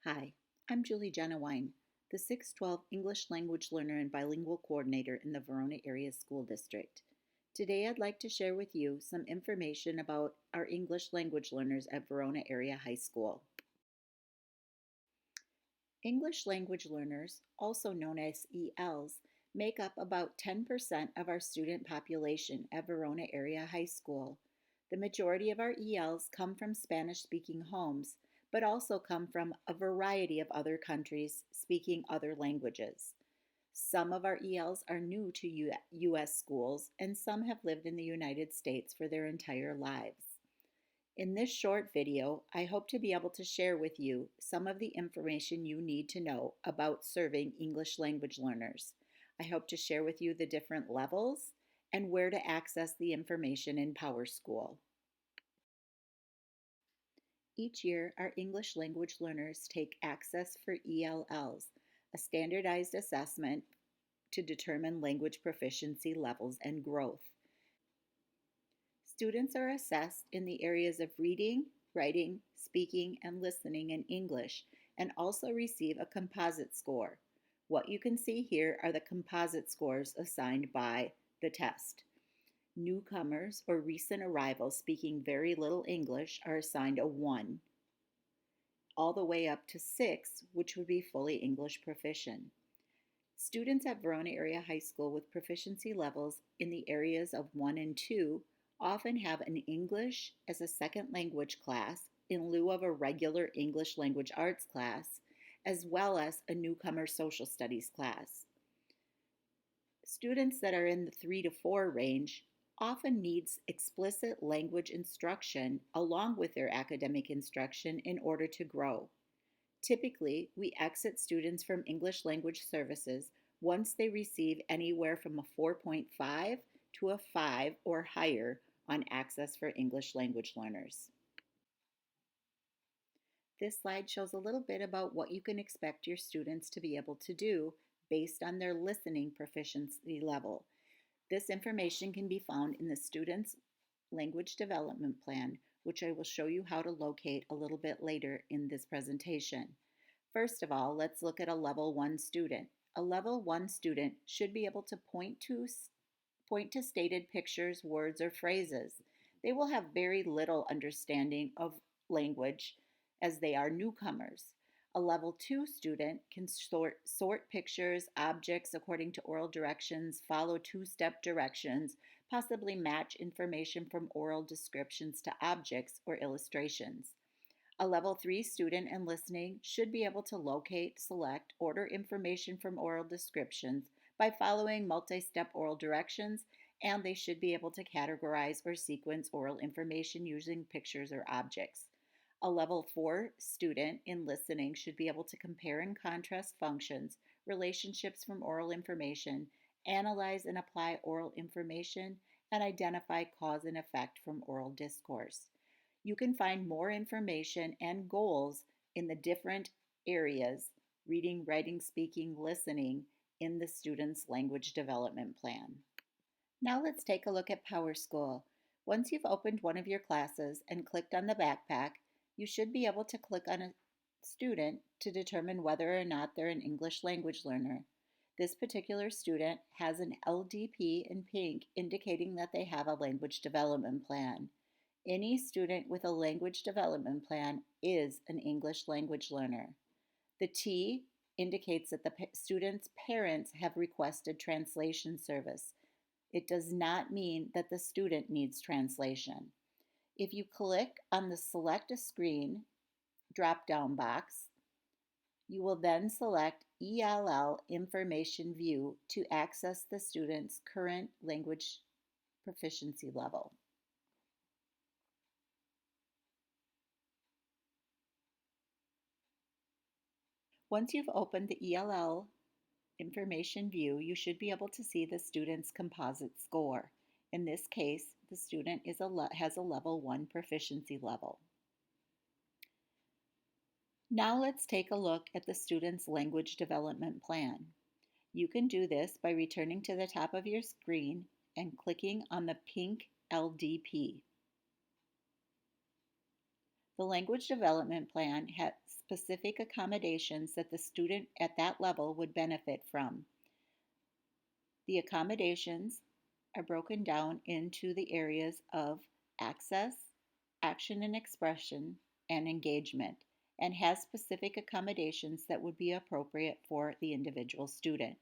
Hi, I'm Julie Genowine, the 612 English Language Learner and Bilingual Coordinator in the Verona Area School District. Today I'd like to share with you some information about our English language learners at Verona Area High School. English language learners, also known as ELLs, make up about 10% of our student population at Verona Area High School. The majority of our ELs come from Spanish-speaking homes, but also come from a variety of other countries speaking other languages. Some of our ELs are new to U.S. schools, and some have lived in the United States for their entire lives. In this short video, I hope to be able to share with you some of the information you need to know about serving English language learners. I hope to share with you the different levels and where to access the information in PowerSchool. Each year, our English language learners take Access for ELLs, a standardized assessment to determine language proficiency levels and growth. Students are assessed in the areas of reading, writing, speaking, and listening in English, and also receive a composite score. What you can see here are the composite scores assigned by the test. Newcomers or recent arrivals speaking very little English are assigned a 1, all the way up to 6, which would be fully English proficient. Students at Verona Area High School with proficiency levels in the areas of 1 and 2 often have an English as a second language class in lieu of a regular English language arts class, as well as a newcomer social studies class. Students that are in the 3 to 4 range often needs explicit language instruction along with their academic instruction in order to grow. Typically, we exit students from English language services once they receive anywhere from a 4.5 to a 5 or higher on Access for English language learners. This slide shows a little bit about what you can expect your students to be able to do based on their listening proficiency level. This information can be found in the Student's Language Development Plan, which I will show you how to locate a little bit later in this presentation. First of all, let's look at a Level 1 student. A Level 1 student should be able to point to stated pictures, words, or phrases. They will have very little understanding of language as they are newcomers. A Level 2 student can sort pictures, objects according to oral directions, follow two-step directions, possibly match information from oral descriptions to objects or illustrations. A Level 3 student in listening should be able to locate, select, order information from oral descriptions by following multi-step oral directions, and they should be able to categorize or sequence oral information using pictures or objects. A Level 4 student in listening should be able to compare and contrast functions, relationships from oral information, analyze and apply oral information, and identify cause and effect from oral discourse. You can find more information and goals in the different areas, reading, writing, speaking, listening, in the Student's Language Development Plan. Now let's take a look at PowerSchool. Once you've opened one of your classes and clicked on the backpack, you should be able to click on a student to determine whether or not they're an English language learner. This particular student has an LDP in pink indicating that they have a language development plan. Any student with a language development plan is an English language learner. The T indicates that the student's parents have requested translation service. It does not mean that the student needs translation. If you click on the Select a Screen drop-down box, you will then select ELL Information View to access the student's current language proficiency level. Once you've opened the ELL Information View, you should be able to see the student's composite score. In this case, the student has a Level 1 proficiency level. Now let's take a look at the student's language development plan. You can do this by returning to the top of your screen and clicking on the pink LDP. The language development plan has specific accommodations that the student at that level would benefit from. The accommodations are broken down into the areas of access, action and expression, and engagement, and has specific accommodations that would be appropriate for the individual student.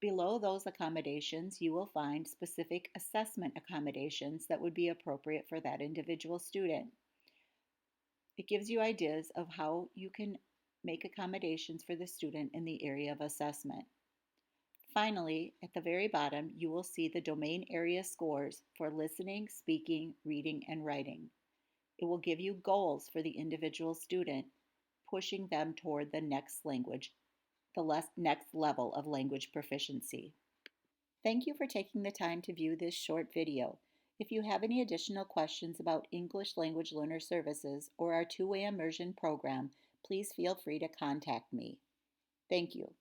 Below those accommodations, you will find specific assessment accommodations that would be appropriate for that individual student. It gives you ideas of how you can make accommodations for the student in the area of assessment. Finally, at the very bottom, you will see the domain area scores for listening, speaking, reading, and writing. It will give you goals for the individual student, pushing them toward the next next level of language proficiency. Thank you for taking the time to view this short video. If you have any additional questions about English Language Learner Services or our two-way immersion program, please feel free to contact me. Thank you.